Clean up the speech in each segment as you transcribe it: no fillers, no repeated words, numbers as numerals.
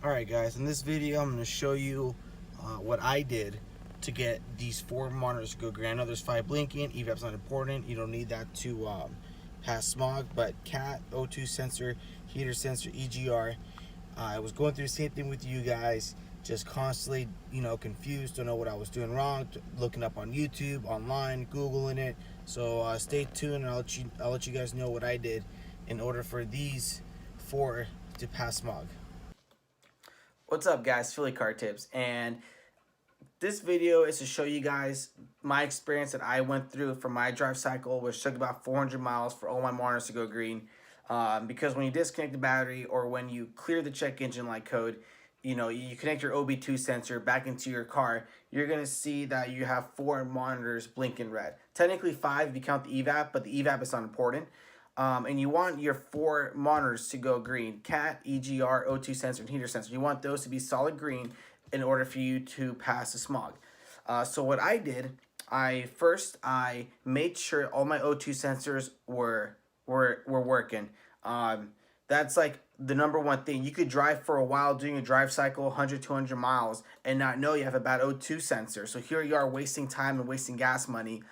Alright guys, in this video I'm going to show you what I did to get these 4 monitors to go green. I know there's 5 blinking, evap's not important, you don't need that to pass smog, but CAT, O2 sensor, heater sensor, EGR, I was going through the same thing with you guys, just constantly, confused, don't know what I was doing wrong, looking up on YouTube, online, Googling it, so stay tuned and I'll let you guys know what I did in order for these 4 to pass smog. What's up guys, Philly Car Tips, and this video is to show you guys my experience that I went through for my drive cycle, which took about 400 miles for all my monitors to go green. Because when you disconnect the battery or when you clear the check engine light code, you connect your OB2 sensor back into your car, you're going to see that you have 4 monitors blinking red. Technically 5 if you count the evap, but the evap is not important. And you want your 4 monitors to go green: CAT, EGR, O2 sensor, and heater sensor. You want those to be solid green in order for you to pass the smog. So what I did, I made sure all my O2 sensors were working. That's like the number one thing. You could drive for a while doing a drive cycle, 100, 200 miles, and not know you have a bad O2 sensor. So here you are wasting time and wasting gas money.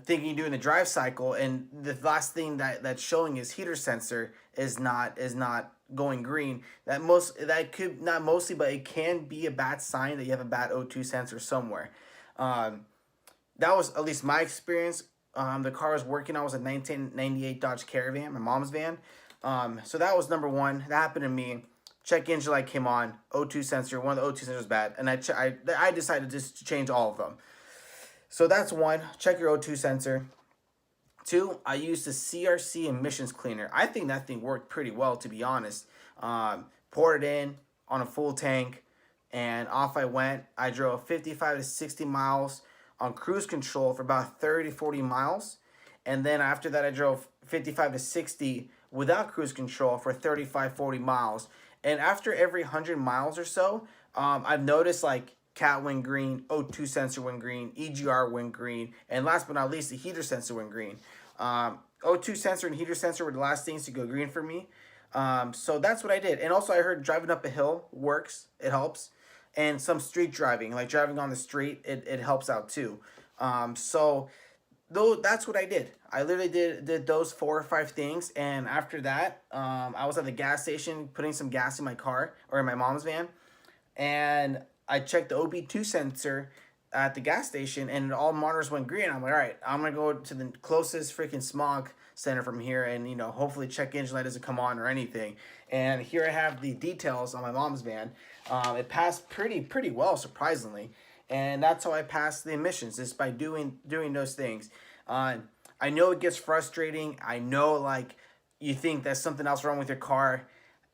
Thinking you're doing the drive cycle, and the last thing that's showing is heater sensor is not going green. That could, not mostly, but it can be a bad sign that you have a bad O2 sensor somewhere. That was at least my experience. The car was working. I was a 1998 Dodge Caravan, my mom's van. So that was number one. That happened to me. Check engine light came on. O2 sensor, one of the O2 sensors was bad, and I decided just to change all of them. So that's one. Check your O2 sensor. 2, I used the CRC emissions cleaner. I think that thing worked pretty well, to be honest. Poured it in on a full tank, and off I went. I drove 55 to 60 miles on cruise control for about 30, 40 miles. And then after that, I drove 55 to 60 without cruise control for 35, 40 miles. And after every 100 miles or so, I've noticed like CAT went green, O2 sensor went green, EGR went green, and last but not least, the heater sensor went green. O2 sensor and heater sensor were the last things to go green for me. So that's what I did. And also I heard driving up a hill works, it helps. And some street driving, like driving on the street, it helps out too. So that's what I did. I literally did those 4 or 5 things, and after that, I was at the gas station putting some gas in my car, or in my mom's van, and I checked the OB2 sensor at the gas station, and all monitors went green. I'm like, all right, I'm gonna go to the closest freaking smog center from here, and hopefully check engine light doesn't come on or anything. And here I have the details on my mom's van. It passed pretty well, surprisingly, and that's how I passed the emissions, is by doing those things. I know it gets frustrating. I know, like, you think there's something else wrong with your car.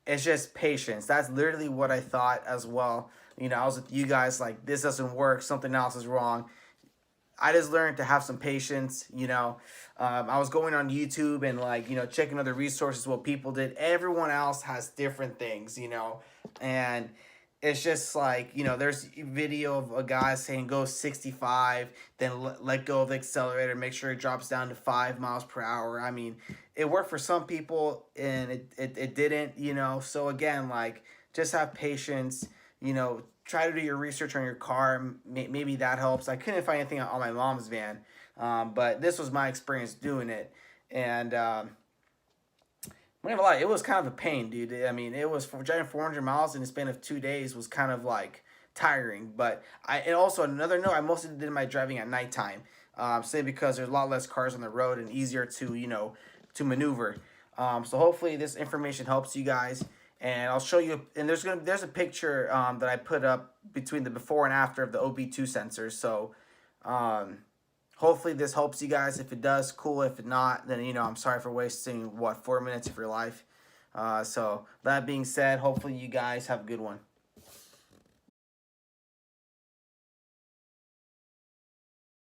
It's just patience. That's literally what I thought as well. I was with you guys like, this doesn't work, something else is wrong. I just learned to have some patience. I was going on YouTube and like, checking other resources, what people did. Everyone else has different things, and it's just like, there's a video of a guy saying go 65, then let go of the accelerator, make sure it drops down to 5 miles per hour. I mean, it worked for some people and it didn't, so again, like, just have patience, try to do your research on your car. Maybe that helps. I couldn't find anything on my mom's van, but this was my experience doing it. And I'm not gonna lie, it was kind of a pain, dude. I mean, it was driving 400 miles in the span of 2 days was kind of like tiring. But and also another note, I mostly did my driving at nighttime, simply because there's a lot less cars on the road and easier to to maneuver. So hopefully this information helps you guys. And I'll show you, and there's a picture that I put up between the before and after of the OB2 sensors. So hopefully this helps you guys. If it does, cool. If not, then I'm sorry for wasting 4 minutes of your life. So that being said, hopefully you guys have a good one.